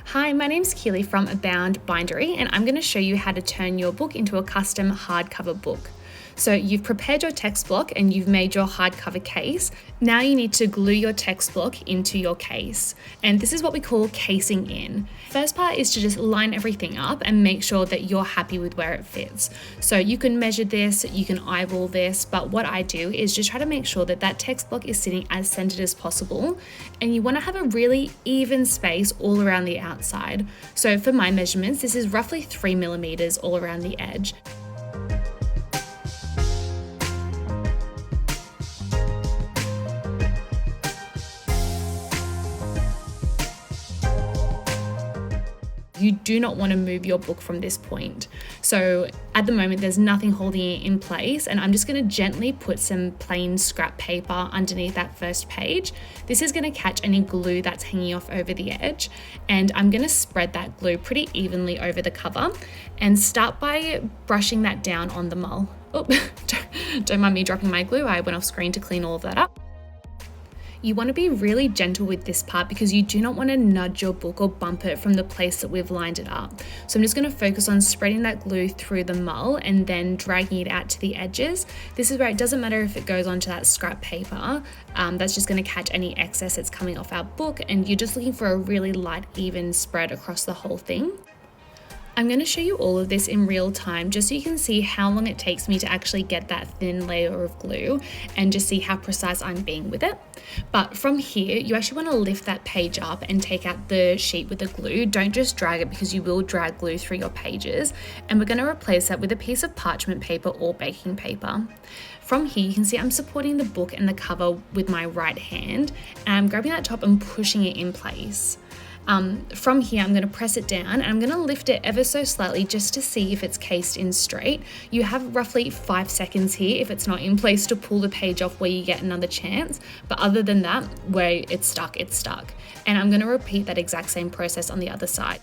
Hi, my name's Keely from Abound Bindery, and I'm going to show you how to turn your book into a custom hardcover book. So you've prepared your text block and you've made your hardcover case. Now you need to glue your text block into your case. And this is what we call casing in. First part is to just line everything up and make sure that you're happy with where it fits. So you can measure this, you can eyeball this, but what I do is just try to make sure that that text block is sitting as centered as possible. And you want to have a really even space all around the outside. So for my measurements, this is roughly 3 millimeters all around the edge. You do not want to move your book from this point. So at the moment, there's nothing holding it in place, and I'm just going to gently put some plain scrap paper underneath that first page. This is going to catch any glue that's hanging off over the edge, and I'm going to spread that glue pretty evenly over the cover and start by brushing that down on the mull. Oh, don't mind me dropping my glue. I went off screen to clean all of that up. You want to be really gentle with this part because you do not want to nudge your book or bump it from the place that we've lined it up. So I'm just going to focus on spreading that glue through the mull and then dragging it out to the edges. This is where it doesn't matter if it goes onto that scrap paper, that's just going to catch any excess that's coming off our book, and you're just looking for a really light, even spread across the whole thing. I'm going to show you all of this in real time just so you can see how long it takes me to actually get that thin layer of glue and just see how precise I'm being with it. But from here, you actually want to lift that page up and take out the sheet with the glue. Don't just drag it because you will drag glue through your pages. And we're going to replace that with a piece of parchment paper or baking paper. From here, you can see I'm supporting the book and the cover with my right hand, and I'm grabbing that top and pushing it in place. From here, I'm going to press it down and I'm going to lift it ever so slightly just to see if it's cased in straight. You have roughly 5 seconds here if it's not in place to pull the page off where you get another chance. But other than that, where it's stuck, it's stuck. And I'm going to repeat that exact same process on the other side.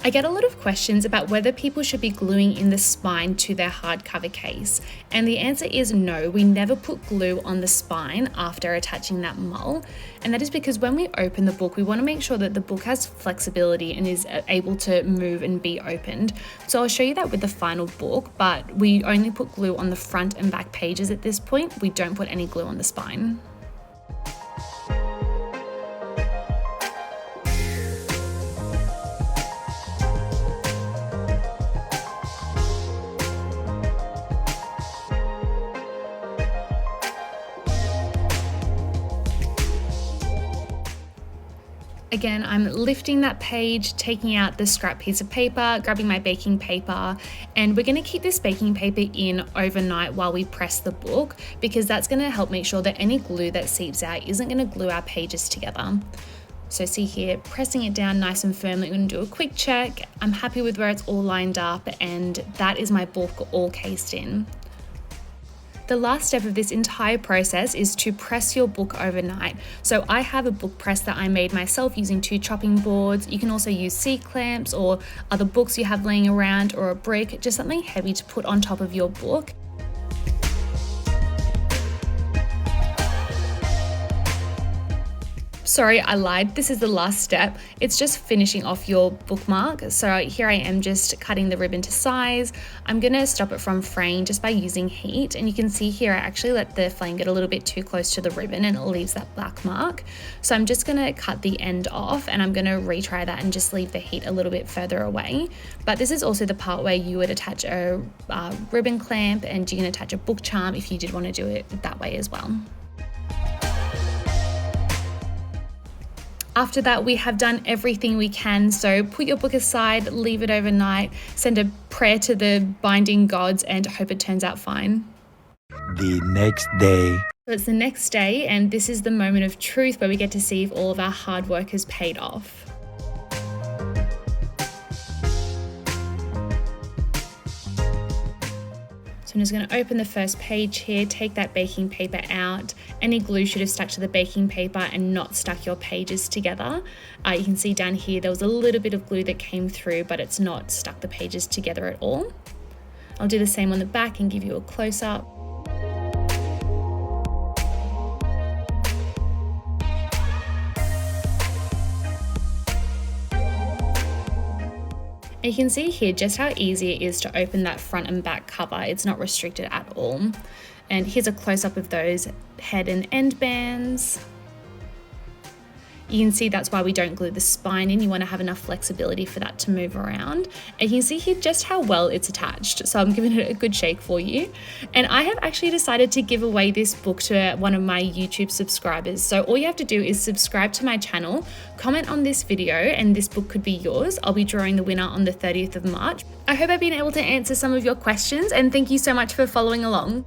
I get a lot of questions about whether people should be gluing in the spine to their hardcover case. And the answer is no, we never put glue on the spine after attaching that mull. And that is because when we open the book, we want to make sure that the book has flexibility and is able to move and be opened. So I'll show you that with the final book, but we only put glue on the front and back pages at this point. We don't put any glue on the spine. Again, I'm lifting that page, taking out the scrap piece of paper, grabbing my baking paper, and we're going to keep this baking paper in overnight while we press the book because that's going to help make sure that any glue that seeps out isn't going to glue our pages together. So see here, pressing it down nice and firmly. I'm going to do a quick check. I'm happy with where it's all lined up, and that is my book all cased in. The last step of this entire process is to press your book overnight. So I have a book press that I made myself using 2 chopping boards. You can also use C-clamps or other books you have laying around, or a brick, just something heavy to put on top of your book. Sorry, I lied. This is the last step. It's just finishing off your bookmark. So here I am just cutting the ribbon to size. I'm going to stop it from fraying just by using heat. And you can see here, I actually let the flame get a little bit too close to the ribbon and it leaves that black mark. So I'm just going to cut the end off and I'm going to retry that and just leave the heat a little bit further away. But this is also the part where you would attach a ribbon clamp, and you can attach a book charm if you did want to do it that way as well. After that, we have done everything we can, so put your book aside, leave it overnight, send a prayer to the binding gods, and hope it turns out fine. The next day. So it's the next day, and this is the moment of truth where we get to see if all of our hard work has paid off. So I'm just going to open the first page here, take that baking paper out. Any glue should have stuck to the baking paper and not stuck your pages together. You can see down here there was a little bit of glue that came through, but it's not stuck the pages together at all. I'll do the same on the back and give you a close-up. You can see here just how easy it is to open that front and back cover. It's not restricted at all. And here's a close-up of those head and end bands. You can see that's why we don't glue the spine in. You want to have enough flexibility for that to move around. And you can see here just how well it's attached. So I'm giving it a good shake for you. And I have actually decided to give away this book to one of my YouTube subscribers. So all you have to do is subscribe to my channel, comment on this video, and this book could be yours. I'll be drawing the winner on the 30th of March. I hope I've been able to answer some of your questions, and thank you so much for following along.